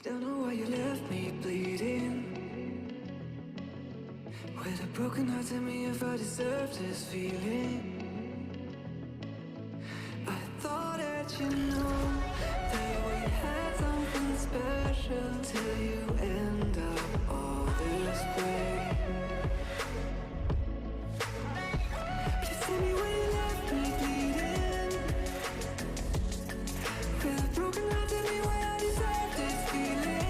Don't know why you left me bleeding. With a broken heart, tell me if I deserve this feeling. I thought that you know that we had something special till you end up all this way. Please tell me why you left me bleeding. With a broken heart, tell me why I deserve this feeling.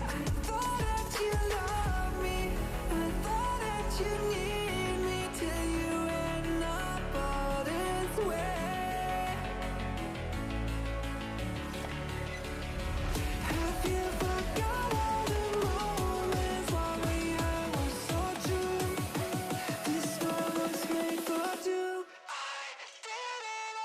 I thought that you loved me, I thought that you need me till you end up all this way. Have you forgot all the moments while we had was so true? This world was made for two. I did it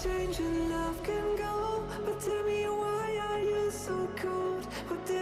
change and love can go, but tell me why are you so cold? What did